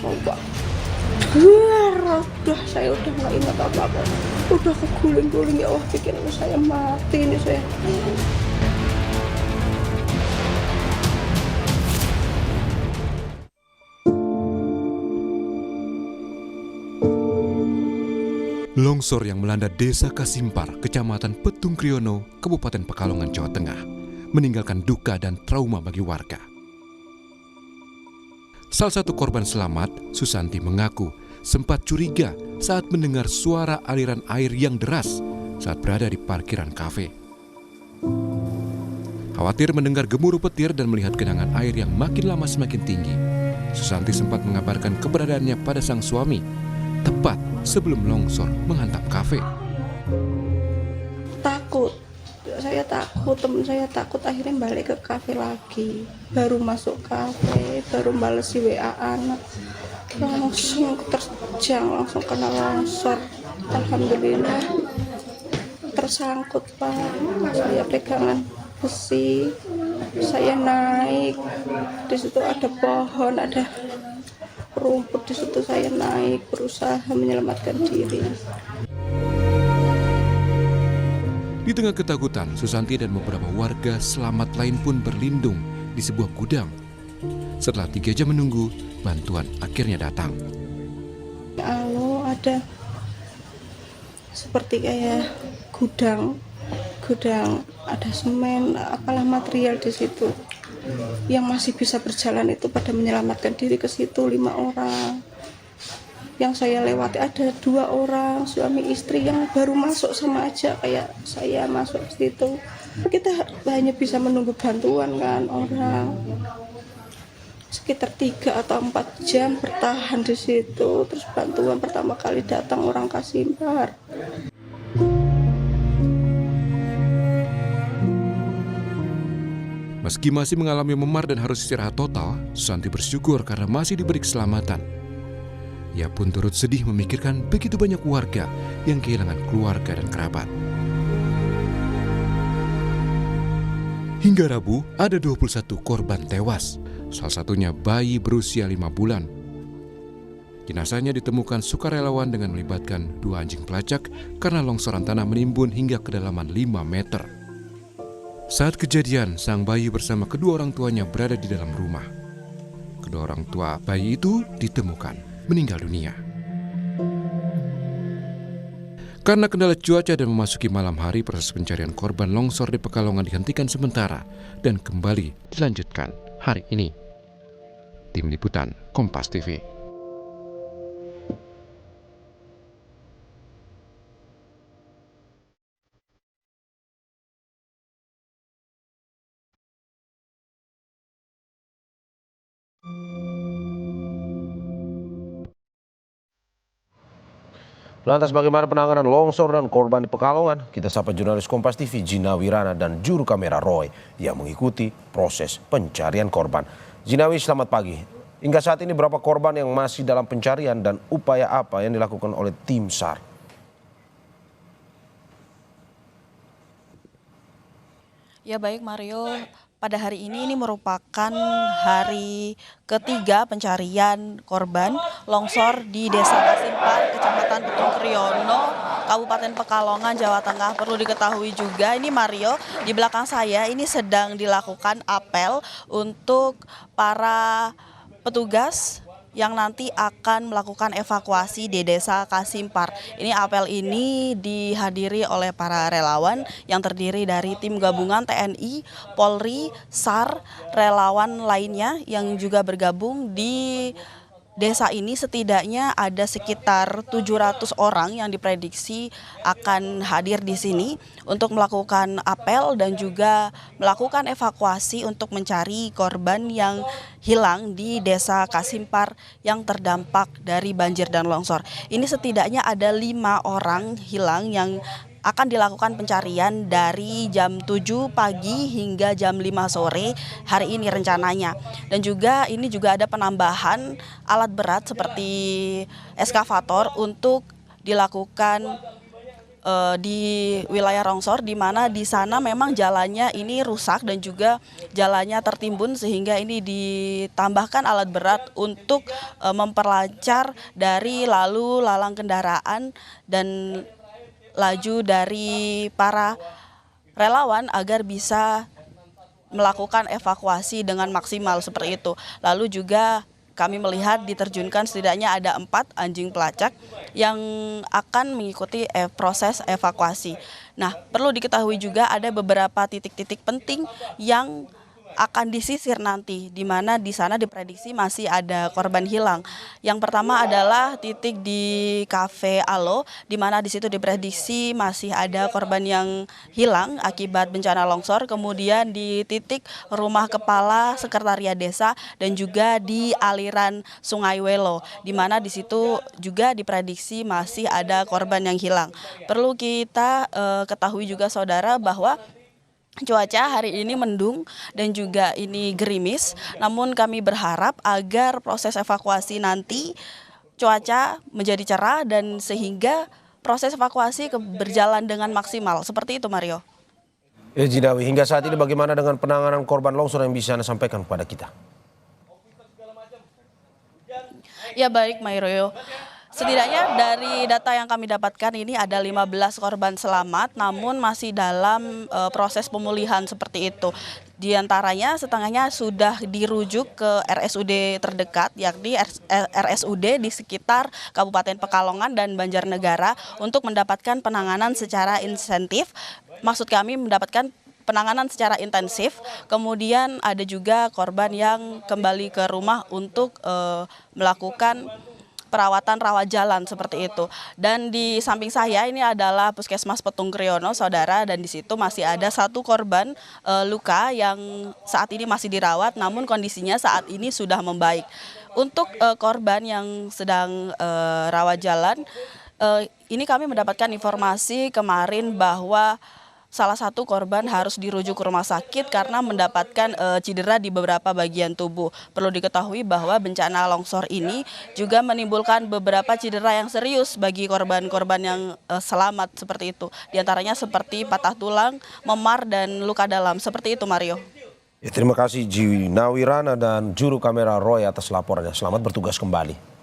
coba. Udah saya udah nggak ingat apa-apa. Udah keguling-guling, ya Allah, bikin saya mati ini saya. Longsor yang melanda Desa Kasimpar, Kecamatan Petung Kriono, Kabupaten Pekalongan, Jawa Tengah, meninggalkan duka dan trauma bagi warga. Salah satu korban selamat, Susanti, mengaku sempat curiga saat mendengar suara aliran air yang deras saat berada di parkiran kafe. Khawatir mendengar gemuruh petir dan melihat genangan air yang makin lama semakin tinggi, Susanti sempat mengabarkan keberadaannya pada sang suami, tepat sebelum longsor menghantam kafe. Takut, saya takut, teman saya takut, akhirnya balik ke kafe lagi. Baru masuk kafe, baru balesi WA anak, langsung terjang, langsung kena longsor. Alhamdulillah tersangkut Pak, saya pegangan besi, saya naik, di situ ada pohon, ada rumput, di situ saya naik, berusaha menyelamatkan diri. Di tengah ketakutan, Susanti dan beberapa warga selamat lain pun berlindung di sebuah gudang. Setelah 3 jam menunggu, bantuan akhirnya datang. Kalau ada seperti kayak gudang ada semen, apalah material di situ yang masih bisa berjalan, itu pada menyelamatkan diri ke situ 5 orang. Yang saya lewati ada 2 orang suami istri yang baru masuk, sama aja kayak saya masuk ke situ. Kita hanya bisa menunggu bantuan kan, orang sekitar 3 atau 4 jam bertahan di situ. Terus bantuan pertama kali datang orang Kasimpar. Meski masih mengalami memar dan harus istirahat total, Susanti bersyukur karena masih diberi keselamatan. Ia pun turut sedih memikirkan begitu banyak warga yang kehilangan keluarga dan kerabat. Hingga Rabu, ada 21 korban tewas, salah satunya bayi berusia 5 bulan. Jenazahnya ditemukan sukarelawan dengan melibatkan 2 anjing pelacak karena longsoran tanah menimbun hingga kedalaman 5 meter. Saat kejadian, sang bayi bersama kedua orang tuanya berada di dalam rumah. Kedua orang tua bayi itu ditemukan meninggal dunia. Karena kendala cuaca dan memasuki malam hari, proses pencarian korban longsor di Pekalongan dihentikan sementara dan kembali dilanjutkan hari ini. Tim Liputan Kompas TV. Lantas bagaimana penanganan longsor dan korban di Pekalongan? Kita sapa jurnalis Kompas TV Gina Wirana dan juru kamera Roy yang mengikuti proses pencarian korban. Ginawi, selamat pagi. Hingga saat ini berapa korban yang masih dalam pencarian dan upaya apa yang dilakukan oleh tim SAR? Ya baik Mario, pada hari ini merupakan hari ketiga pencarian korban longsor di Desa Kasimpar, Kecamatan Petung Kriono, Kabupaten Pekalongan, Jawa Tengah. Perlu diketahui juga ini Mario, di belakang saya ini sedang dilakukan apel untuk para petugas yang nanti akan melakukan evakuasi di Desa Kasimpar. Ini apel ini dihadiri oleh para relawan yang terdiri dari tim gabungan TNI, Polri, SAR, relawan lainnya yang juga bergabung di desa ini. Setidaknya ada sekitar 700 orang yang diprediksi akan hadir di sini untuk melakukan apel dan juga melakukan evakuasi untuk mencari korban yang hilang di Desa Kasimpar yang terdampak dari banjir dan longsor. Ini setidaknya ada 5 orang hilang yang akan dilakukan pencarian dari jam 7 pagi hingga jam 5 sore hari ini rencananya. Dan juga ini juga ada penambahan alat berat seperti eskavator untuk dilakukan di wilayah longsor, di mana di sana memang jalannya ini rusak dan juga jalannya tertimbun, sehingga ini ditambahkan alat berat untuk memperlancar dari lalu lalang kendaraan dan laju dari para relawan agar bisa melakukan evakuasi dengan maksimal seperti itu. Lalu juga kami melihat diterjunkan setidaknya ada 4 anjing pelacak yang akan mengikuti proses evakuasi. Nah, perlu diketahui juga ada beberapa titik-titik penting yang akan disisir nanti, di mana di sana diprediksi masih ada korban hilang. Yang pertama adalah titik di Cafe Alo, di mana di situ diprediksi masih ada korban yang hilang akibat bencana longsor. Kemudian di titik rumah kepala sekretariat desa dan juga di aliran Sungai Welo, di mana di situ juga diprediksi masih ada korban yang hilang. Perlu kita ketahui juga saudara bahwa cuaca hari ini mendung dan juga ini gerimis, namun kami berharap agar proses evakuasi nanti cuaca menjadi cerah dan sehingga proses evakuasi berjalan dengan maksimal. Seperti itu, Mario. Ya, Jinawi, hingga saat ini bagaimana dengan penanganan korban longsor yang bisa Anda sampaikan kepada kita? Ya baik, Mario. Setidaknya dari data yang kami dapatkan ini ada 15 korban selamat, namun masih dalam proses pemulihan seperti itu. Di antaranya setengahnya sudah dirujuk ke RSUD terdekat, yakni RSUD di sekitar Kabupaten Pekalongan dan Banjarnegara untuk mendapatkan penanganan secara insentif. Maksud kami mendapatkan penanganan secara intensif. Kemudian ada juga korban yang kembali ke rumah untuk melakukan perawatan rawat jalan seperti itu. Dan di samping saya ini adalah Puskesmas Petung Kriono, saudara, dan di situ masih ada 1 korban luka yang saat ini masih dirawat, namun kondisinya saat ini sudah membaik. Untuk korban yang sedang rawat jalan, ini kami mendapatkan informasi kemarin bahwa salah satu korban harus dirujuk ke rumah sakit karena mendapatkan cedera di beberapa bagian tubuh. Perlu diketahui bahwa bencana longsor ini juga menimbulkan beberapa cedera yang serius bagi korban-korban yang selamat seperti itu. Di antaranya seperti patah tulang, memar, dan luka dalam. Seperti itu, Mario. Ya, terima kasih Jinawi Rana dan juru kamera Roy atas laporannya. Selamat bertugas kembali.